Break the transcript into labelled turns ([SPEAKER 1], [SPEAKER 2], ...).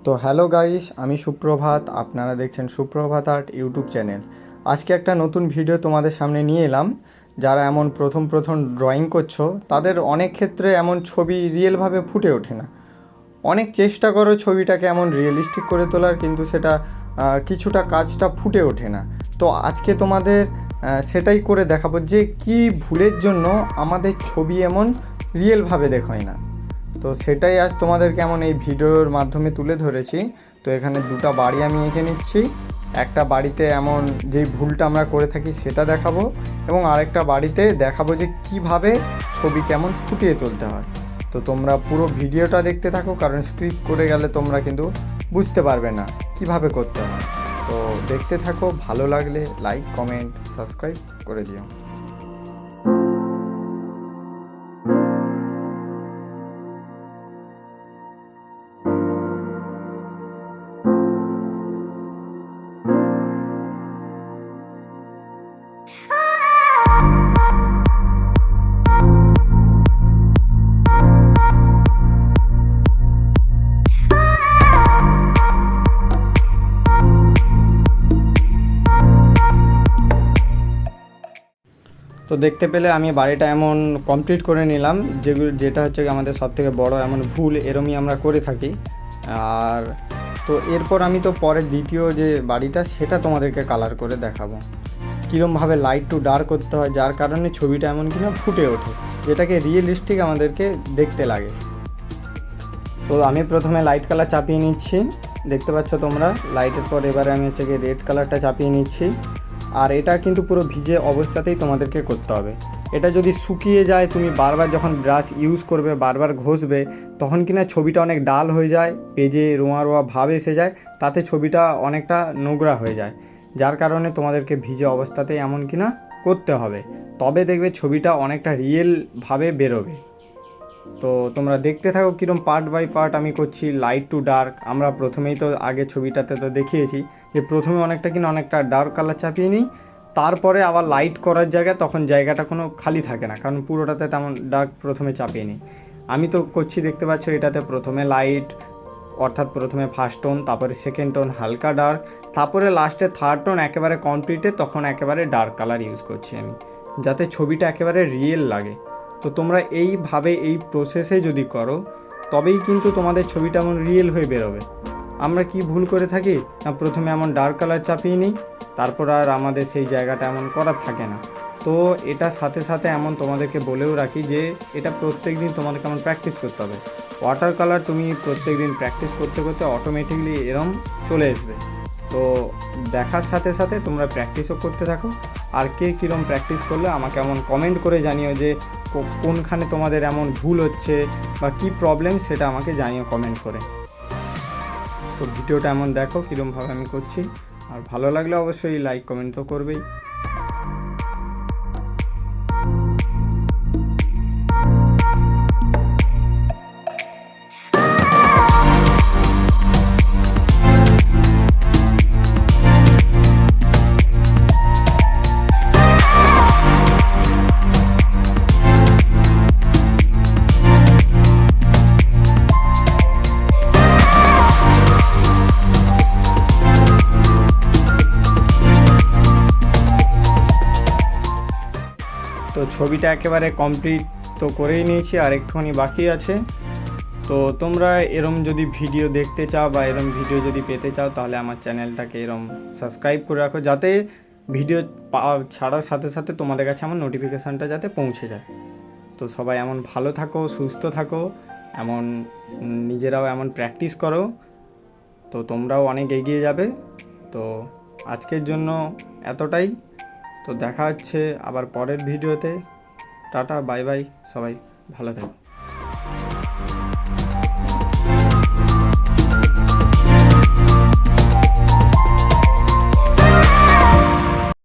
[SPEAKER 1] তো hello guys, আমি সুপ্রভাত। আপনারা দেখছেন সুপ্রভাত আর্ট ইউটিউব চ্যানেল। আজকে একটা নতুন ভিডিও তোমাদের সামনে নিয়ে এলাম। যারা এমন প্রথম ড্রয়িং করছো, তাদের অনেক ক্ষেত্রে এমন ছবি রিয়েলভাবে ফুটে ওঠে না। অনেক চেষ্টা করো ছবিটাকে এমন রিয়েলিস্টিক করে তোলার, কিন্তু সেটা কিছুটা কাজটা ফুটে ওঠে না। তো আজকে তোমাদের সেটাই করে দেখাবো যে কী ভুলের জন্য আমাদের ছবি এমন রিয়েলভাবে দেখায় না। তো সেটাই আজ তোমাদেরকে এমন এই ভিডিওর মাধ্যমে তুলে ধরেছি। তো এখানে দুটো বাড়ি আমি এঁকে নিচ্ছি। একটা বাড়িতে এমন যেই ভুলটা আমরা করে থাকি সেটা দেখাবো, এবং আরেকটা বাড়িতে দেখাবো যে কিভাবে ছবি কেমন ফুটিয়ে তুলতে হয়। তো তোমরা পুরো ভিডিওটা দেখতে থাকো, কারণ স্ক্রিপ্ট করে গেলে তোমরা কিন্তু বুঝতে পারবে না কিভাবে করতে হয়। তো দেখতে থাকো, ভালো লাগলে লাইক, কমেন্ট, সাবস্ক্রাইব করে দিও। তো দেখতে পেলে আমি বাড়িটা এমন কমপ্লিট করে নিলাম, যেটা হচ্ছে আমাদের সবথেকে বড় এমন ভুল, এরমই আমরা করে থাকি। আর তো এরপর আমি তো পরের দ্বিতীয় যে বাড়িটা সেটা তোমাদেরকে কালার করে দেখাবো, কীরমভাবে লাইট টু ডার্ক করতে হয়, যার কারণে ছবিটা এমন কিনা ফুটে ওঠে, যেটাকে রিয়েলিস্টিক আমাদেরকে দেখতে লাগে। তো আমি প্রথমে লাইট কালার চাপিয়ে নিচ্ছি, দেখতে পাচ্ছ তোমরা। লাইটের পর এবারে আমি হচ্ছে গিয়ে রেড কালারটা চাপিয়ে নিচ্ছি। আর এটা কিন্তু পুরো ভিজে অবস্থাতেই তোমাদেরকে করতে হবে। এটা যদি শুকিয়ে যায়, তুমি বারবার যখন ব্রাশ ইউজ করবে, বারবার ঘষবে, তখন কিনা ছবিটা অনেক ডাল হয়ে যায়, পেজে রোঁয়া রোঁয়া ভাব এসে যায়, তাতে ছবিটা অনেকটা নোংরা হয়ে যায়। যার কারণে তোমাদেরকে ভিজে অবস্থাতেই এমন কিনা করতে হবে, তবে দেখবে ছবিটা অনেকটা রিয়েলভাবে বেরোবে। তো তোমরা দেখতে থাকো কীরকম পার্ট বাই পার্ট আমি করছি। লাইট টু ডার্ক আমরা প্রথমেই তো আগে ছবিটাতে তো দেখিয়েছি যে প্রথমে অনেকটা ডার্ক কালার চাপিয়ে নিই, তারপরে আবার লাইট করার জায়গায় তখন জায়গাটা কোনো খালি থাকে না, কারণ পুরোটাতে তেমন ডার্ক প্রথমে চাপিয়ে নিই। আমি তো করছি, দেখতে পাচ্ছ, এটাতে প্রথমে লাইট, অর্থাৎ প্রথমে ফার্স্ট টোন, তারপরে সেকেন্ড টোন হালকা ডার্ক, তারপরে লাস্টে থার্ড টোন একেবারে কমপ্লিটে, তখন একেবারে ডার্ক কালার ইউজ করছি আমি, যাতে ছবিটা একেবারে রিয়েল লাগে। তো তোমরা এইভাবে এই প্রসেসে যদি করো, তবেই কিন্তু তোমাদের ছবিটা এমন রিয়েল হয়ে বেরোবে। আমরা কি ভুল করে থাকি না, প্রথমে এমন ডার্ক কালার চাপিয়ে নিই, তারপর আর আমাদের সেই জায়গাটা এমন করার থাকে না। তো এটার সাথে সাথে এমন তোমাদেরকে বলেও রাখি যে এটা প্রত্যেক দিন তোমাদেরকে এমন প্র্যাকটিস করতে হবে। ওয়াটার কালার তুমি প্রত্যেক দিন প্র্যাকটিস করতে করতে অটোমেটিকলি এরম চলে আসবে। তো দেখার সাথে সাথে তোমরা প্র্যাকটিসও করতে থাকো। আর কে কীরকম প্র্যাকটিস করলে আমাকে এমন কমেন্ট করে জানিও যে কোনখানে তোমাদের এমন ভুল হচ্ছে বা কী প্রবলেম, সেটা আমাকে জানিও কমেন্ট করে। তো ভিডিওটা এমন দেখো কীরকমভাবে আমি করছি, আর ভালো লাগলে অবশ্যই লাইক কমেন্ট তো করবেই। তো ছবিটা একেবারে কমপ্লিট তো করেই নিয়েছি, আর একটুখানি বাকি আছে। তো তোমরা এরম যদি ভিডিও দেখতে চাও বা এরম ভিডিও যদি পেতে চাও, তাহলে আমার চ্যানেলটাকে এরম সাবস্ক্রাইব করে রাখো, যাতে ভিডিও ছাড়ার সাথে সাথে তোমাদের কাছে আমার নোটিফিকেশানটা যাতে পৌঁছে যায়। তো সবাই এমন ভালো থাকো, সুস্থ থাকো, এমন নিজেরাও এমন প্র্যাকটিস করো, তো তোমরাও অনেক এগিয়ে যাবে। তো আজকের জন্য এতটাই। তো দেখা হচ্ছে আবার পরের ভিডিওতে। টাটা, বাই বাই, সবাই ভালো থাকো।